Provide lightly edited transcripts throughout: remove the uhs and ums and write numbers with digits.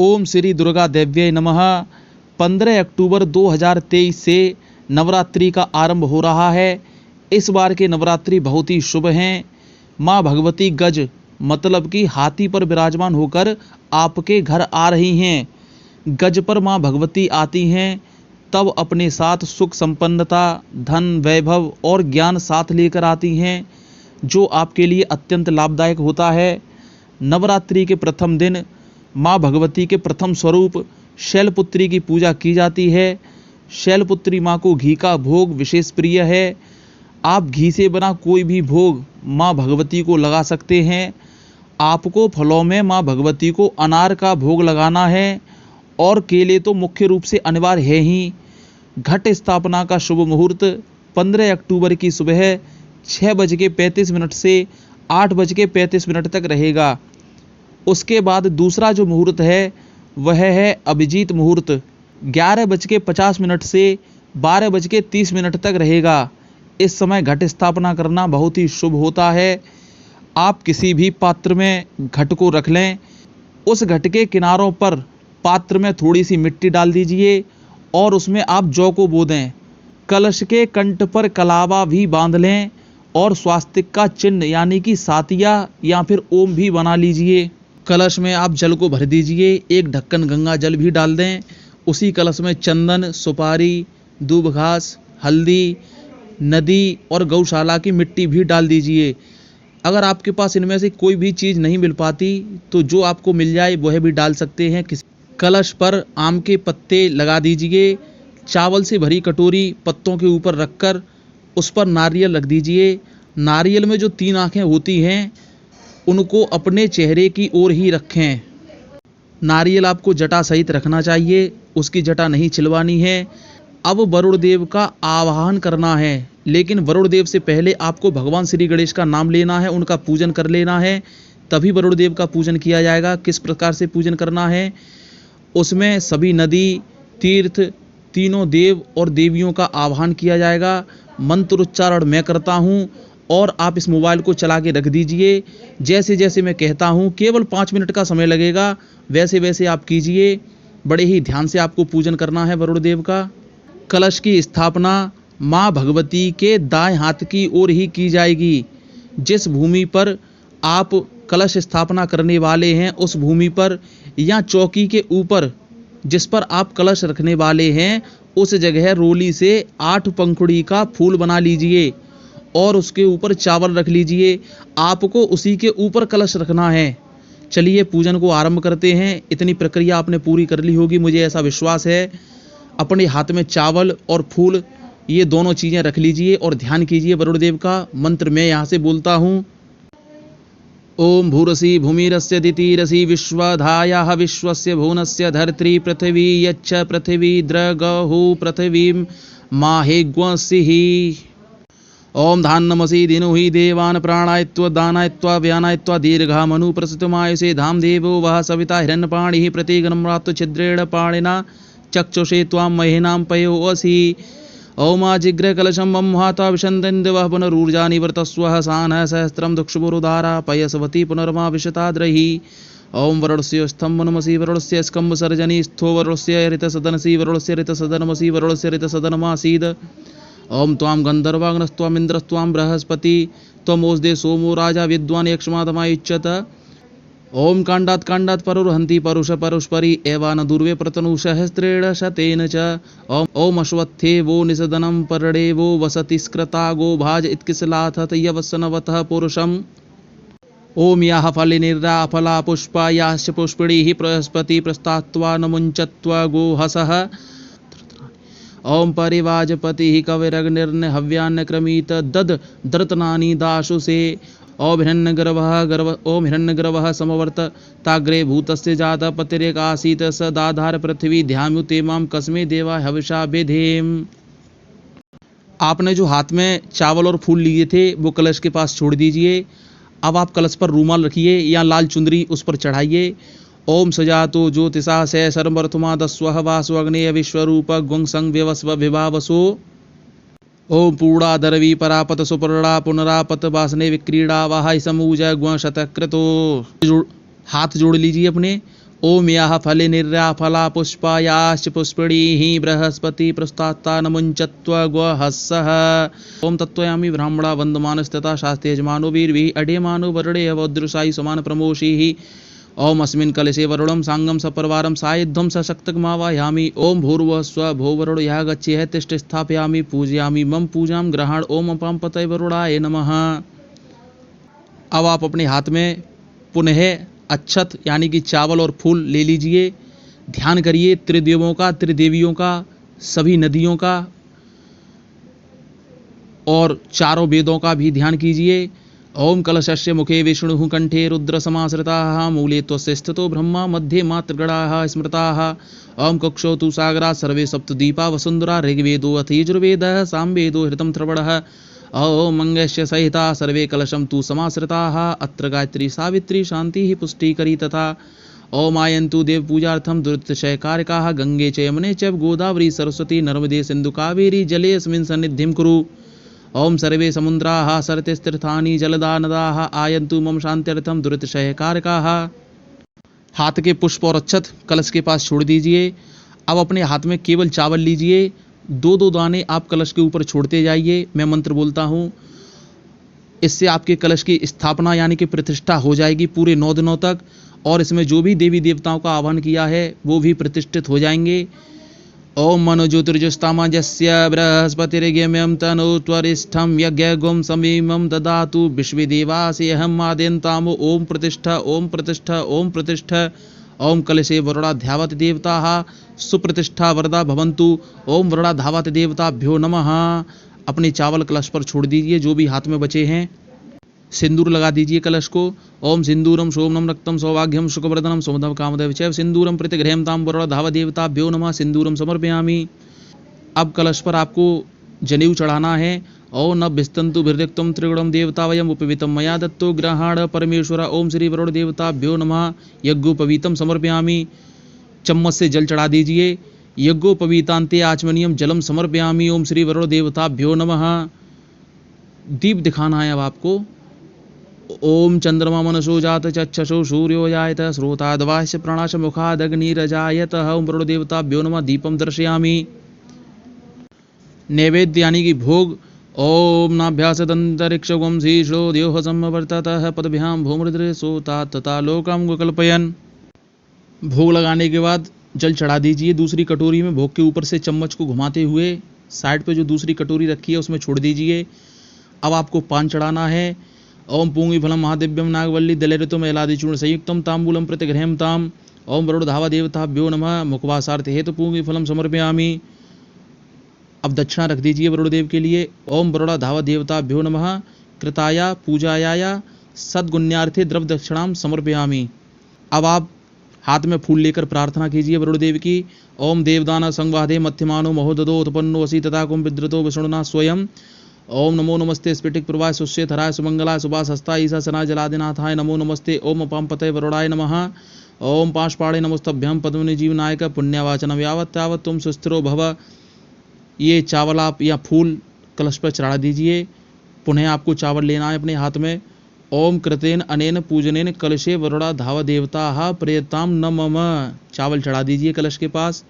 ओम श्री दुर्गा देव्यै नमः। 15 अक्टूबर 2023 से नवरात्रि का आरंभ हो रहा है। इस बार के नवरात्रि बहुत ही शुभ हैं। माँ भगवती गज मतलब कि हाथी पर विराजमान होकर आपके घर आ रही हैं। गज पर माँ भगवती आती हैं तब अपने साथ सुख संपन्नता, धन, वैभव और ज्ञान साथ लेकर आती हैं, जो आपके लिए अत्यंत लाभदायक होता है। नवरात्रि के प्रथम दिन माँ भगवती के प्रथम स्वरूप शैलपुत्री की पूजा की जाती है। शैलपुत्री माँ को घी का भोग विशेष प्रिय है। आप घी से बना कोई भी भोग माँ भगवती को लगा सकते हैं। आपको फलों में माँ भगवती को अनार का भोग लगाना है और केले तो मुख्य रूप से अनिवार्य है ही। घट स्थापना का शुभ मुहूर्त 15 अक्टूबर की सुबह 6:35 से 8:35 तक रहेगा। उसके बाद दूसरा जो मुहूर्त है वह है अभिजीत मुहूर्त, 11:50 से 12:30 तक रहेगा। इस समय घट स्थापना करना बहुत ही शुभ होता है। आप किसी भी पात्र में घट को रख लें, उस घट के किनारों पर पात्र में थोड़ी सी मिट्टी डाल दीजिए और उसमें आप जौ को बो दें। कलश के कंठ पर कलावा भी बांध लें और स्वास्तिक का चिन्ह यानी कि सातिया या फिर ओम भी बना लीजिए। कलश में आप जल को भर दीजिए, एक ढक्कन गंगा जल भी डाल दें। उसी कलश में चंदन, सुपारी, दूब घास, हल्दी, नदी और गौशाला की मिट्टी भी डाल दीजिए। अगर आपके पास इनमें से कोई भी चीज़ नहीं मिल पाती तो जो आपको मिल जाए वह भी डाल सकते हैं। कलश पर आम के पत्ते लगा दीजिए। चावल से भरी कटोरी पत्तों के ऊपर रखकर उस पर नारियल रख दीजिए। नारियल में जो 3 आँखें होती हैं उनको अपने चेहरे की ओर ही रखें। नारियल आपको जटा सहित रखना चाहिए, उसकी जटा नहीं छिलवानी है। अब वरुण देव का आवाहन करना है, लेकिन वरुण देव से पहले आपको भगवान श्री गणेश का नाम लेना है, उनका पूजन कर लेना है, तभी वरुण देव का पूजन किया जाएगा। किस प्रकार से पूजन करना है? उसमें सभी नदी, तीर्थ, तीनों देव और देवियों का आवाहन किया जाएगा। मंत्रोच्चारण मैं करता हूँ और आप इस मोबाइल को चला के रख दीजिए। जैसे जैसे मैं कहता हूँ, केवल 5 मिनट का समय लगेगा, वैसे वैसे आप कीजिए। बड़े ही ध्यान से आपको पूजन करना है वरुण देव का। कलश की स्थापना माँ भगवती के दाएं हाथ की ओर ही की जाएगी। जिस भूमि पर आप कलश स्थापना करने वाले हैं उस भूमि पर या चौकी के ऊपर जिस पर आप कलश रखने वाले हैं उस जगह रोली से 8 पंखुड़ी का फूल बना लीजिए और उसके ऊपर चावल रख लीजिए। आपको उसी के ऊपर कलश रखना है। चलिए पूजन को आरंभ करते हैं। इतनी प्रक्रिया आपने पूरी कर ली होगी, मुझे ऐसा विश्वास है। अपने हाथ में चावल और फूल ये दोनों चीज़ें रख लीजिए और ध्यान कीजिए वरुण देव का। मंत्र मैं यहाँ से बोलता हूँ। ओम भूरसी भूमिरस्य दितिरसी विश्वधायाः विश्वस्य भुवनस्य धरित्री पृथिवी यच्च पृथिवी द्रगहु पृथिवीं माहेग्वसिः। ओम धान्नमसि दिनुहि देवान् प्राणायत्व दानायत्व व्यानायत्व दीर्घा मनु प्रसुतमायुषे धाम देवो वह सविता हिरण्यपाणिः प्रतिगणम्रात्व छिद्रेण पाणिना चक्षुषे त्वां महेनां पयोऽसि। ओमा जिग्र कलशं मम हाता विशन्दन् दिवः पुनरूर्जा निवर्तस्वः सानः सहस्त्रं दुक्षुपुरुदारा पयसवती पुनर्मा विशताद्रहि। ओम वरुणस्य स्तम्भनमसि वरुणस्य स्कम्भसर्जनी स्थो वरुणस्य ऋतसदनसि वरुणस्य ऋतसदनमसि वरुणस्य ऋतसदनमासीद। ओम त्वां गन्धर्वाग्नस्त्वामिन्द्रस्त्वां बृहस्पति त्वमोऽस्दे सोमो राजा विद्वान् यक्ष्मादमायुच्यत। ओम कांडात कांडात परुर्हन्ति परुष परुष्परि एवान दुर्वे प्रतनु सहस्रेण शतेन च। ओम अश्वत्थे वो निषदनं परडे वो वसति स्कृता गो भाज इत्किसलाथत यवसनवतः पुरुषम्। ओम याः फलिनिर्या फला पुष्पा याश्च पुष्पिणीः बृहस्पति प्रस्तात्वा न मुञ्चत्वा गोहसः। ओम परिवाजपतिः कविरग्निर्न हव्यान्न क्रमीत दद दर्तनानि दाशुषे। ओम हिरण्यगर्भः समवर्त ताग्रे भूतस्य जातः पतिरेकासीत् स दाधार पृथ्वी ध्यामुते मां कस्मे देवा हविषा विधेम। आपने जो हाथ में चावल और फूल लिए थे वो कलश के पास छोड़ दीजिए। अब आप कलश पर रूमाल रखिए या लाल चुंदरी उस पर चढ़ाइए। ओम सजातो ज्योतिषा से सर्वप्रथमादस्वः वासुअग्नेय विश्वरूप गुंसंग व्यवस्व विभावसो। ओम पूर्णा दरवी परापत सुपर्णा पुनरापत वासने विक्रीड़ा वाह समूज गुण शतकृतो। हाथ जोड़ लीजिए अपने ओम याः फले निर्या फला पुष्पायाश्च पुष्पिणीः बृहस्पति प्रस्तात्ता नमुञ्चत्वग्वहस्सः। ओम तत्त्वयामि ब्राह्मणा वन्दमानस्तथा शास्त्रे यजमानो वीर्भिः अड्यमानो वरुणे अवोदृशायि समान प्रमोषिः। ओम अस्मिन् कलशे वरुणं सांगं सपरिवारं सायुध्वं सशक्तमावाहयामि। ओम भूर्भुवः स्वः भो वरुण यः गच्छेह तिष्ठ स्थापयामि पूजयामि मम पूजां ग्रहण। ओम अपां पतये वरुणाय नमः। अब आप अपने हाथ में पुनः अक्षत यानी कि चावल और फूल ले लीजिए। ध्यान करिए त्रिदेवों का, त्रिदेवियों का, सभी नदियों का और चारों वेदों का भी ध्यान कीजिए। ओम कलशस्य मुखे विष्णुः कंठे रुद्र समाश्रिताः मूले त्वस्य स्थितो ब्रह्मा मध्ये मातृगणाः स्मृताः। ओम कक्षौ तु सागरा सर्वे सप्तदीपा वसुन्धरा ऋग्वेदो अथ यजुर्वेदः सामवेदो हृतं त्रवणः। ओम मंगस्य सहिता सर्वे कलशं तु समाश्रिताः अत्र गायत्री सावित्री शांतिः पुष्टिकरी तथा। ओम आयन्तु देव पूजार्थं दुरितक्षयकारकाः गंगे च यमुने चैव गोदावरी सरस्वती नर्मदे सिन्धु कावेरी जले अस्मिन् सन्निधिं कुरु। ओम सर्वे समुद्राः सरतिस्तीर्थानि जलदा नदाः आयन्तु मम शान्त्यर्थं दुरितक्षयकारकाः। हाथ के पुष्प और अक्षत कलश के पास छोड़ दीजिए। अब अपने हाथ में केवल चावल लीजिए। दो दो दाने आप कलश के ऊपर छोड़ते जाइए। मैं मंत्र बोलता हूँ, इससे आपके कलश की स्थापना यानी कि प्रतिष्ठा हो जाएगी पूरे 9 दिनों तक। और इसमें जो भी देवी देवताओं का आह्वान किया है वो भी प्रतिष्ठित हो जाएंगे। ओम मनो ज्योतिर्जुस्तामजस्य बृहस्पतिर्गम्यं तनोत्वरिष्ठं यज्ञगुं समीमं ददातु विश्वदेवास्यहम् आद्यन्तामो। ओम प्रतिष्ठा ओम प्रतिष्ठा ओम प्रतिष्ठा। ओम कलशे वरुणा ध्यावत देवताः सुप्रतिष्ठा वरदा भवन्तु। ओम वरुणा धावत देवताभ्यो नमः। अपने चावल कलश पर छोड़ दीजिए जो भी हाथ में बचे हैं। सिंदूर लगा दीजिए कलश को। ओम सिंदूरम सोमनम रक्तम सौभाग्यम सुखवर्धनम सुमधम कामदेव चैव सिंदूरम प्रतिगृह्यं ताम वरुणा धाव देवताभ्यो नमः। सिंदूरम समर्पयामि। अब कलश पर आपको जनेऊ चढ़ाना है। ओम न भिस्तंतु भिर्रिक्तम त्रिगुणम देवता वयम उपवीतम मया दत्तो ग्रहाण परमेश्वर। ओम श्री वरुण देवताभ्यो नमः। यज्ञोपवीतम समर्पयामि। चम्मच से जल चढ़ा दीजिए। यज्ञोपवीतांते आचमनीयम जलम समर्पयामि। ओम श्री वरुण देवताभ्यो नमः। दीप दिखाना है अब आपको। ओम चंद्रमा मनसो जात चक्षसो सूर्यो जायत श्रोताद्वास्य प्राणाश मुखादग्निरजायत। ओम वरुण देवताभ्यो नमः। दीपम दर्शयामि। नैवेद्य यानी कि भोग। ओम नाभ्यासदंतरिक्षगम शीर्षो देव समवर्ततः पदभ्यां भूमृद्रे सोता तथा लोकम कल्पयन। भोग लगाने के बाद जल चढ़ा दीजिए दूसरी कटोरी में। भोग के ऊपर से चम्मच को घुमाते हुए साइड पे जो दूसरी कटोरी रखी है उसमें छोड़ दीजिए। अब आपको पान चढ़ाना है। ओम पूंगी फलम महादिव्यम नागवल्ली दलैरतम एलादिचूर्ण संयुक्तम तांबूलम प्रतिगृह्यं ताम। ओम वरुण धावा देवताभ्यो नमः। मुखवासार्थ हेतु पूंगी फलम समर्पयामि। अब दक्षिणा रख दीजिए वरुण देव के लिए। ओम वरुण धावा देवताभ्यो नमः। कृताया पूजाया सद्गुण्यार्थे द्रव दक्षिणाम समर्पयामि। अब आप हाथ में फूल लेकर प्रार्थना कीजिए वरुण देव की। ओम देवदान संवादे मध्यमानो महोदधो उत्पन्नो असि तथा कुम विद्रतो विष्णुना स्वयं। ओम नमो नमस्ते स्फटिक प्रवाह सुष्य थराय सुमंगलाय सुभाषस्ता ईसा सना जलादिनाथाय नमो नमस्ते। ओम अपां पतये वरुणाय नमः। ओम पाशपाणे नमस्तभ्यं पद्मनि जीवनायक पुण्यवाचनम यावत् तावत् तुम सुस्थिरो भव। ये चावल आप या फूल कलश पर चढ़ा दीजिए। पुनः आपको चावल लेना है अपने हाथ में। ओम कृतेन अनेन पूजनेन कलशे वरुणा धाव देवताः प्रेताम न मम। चावल चढ़ा दीजिए कलश के पास।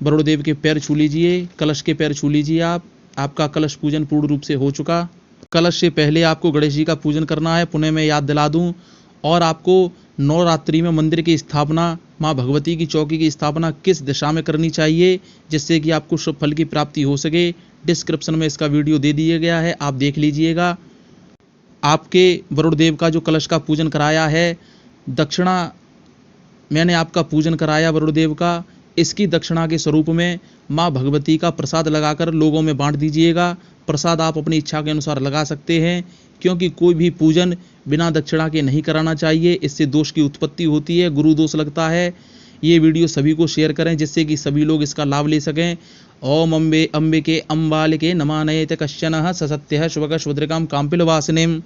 वरुण देव के पैर छू लीजिए। कलश के पैर छू लीजिए आप। आपका कलश पूजन पूर्ण रूप से हो चुका। कलश से पहले आपको गणेश जी का पूजन करना है। पुनः मैं याद दिला दूं, और आपको नवरात्रि में मंदिर की स्थापना, माँ भगवती की चौकी की स्थापना किस दिशा में करनी चाहिए जिससे कि आपको शुभ फल की प्राप्ति हो सके, डिस्क्रिप्शन में इसका वीडियो दे दिया गया है, आप देख लीजिएगा। आपके वरुण देव का जो कलश का पूजन कराया है, दक्षिणा मैंने आपका पूजन कराया वरुण देव का, इसकी दक्षिणा के स्वरूप में माँ भगवती का प्रसाद लगाकर लोगों में बांट दीजिएगा। प्रसाद आप अपनी इच्छा के अनुसार लगा सकते हैं, क्योंकि कोई भी पूजन बिना दक्षिणा के नहीं कराना चाहिए। इससे दोष की उत्पत्ति होती है, गुरु दोष लगता है। ये वीडियो सभी को शेयर करें जिससे कि सभी लोग इसका लाभ ले सकें। ओम अम्बे अम्बिके अम्बालिके नमानयेत कश्चन ससत्यः शुभक शुभद्रिकां काम्पिलवासिनीम्।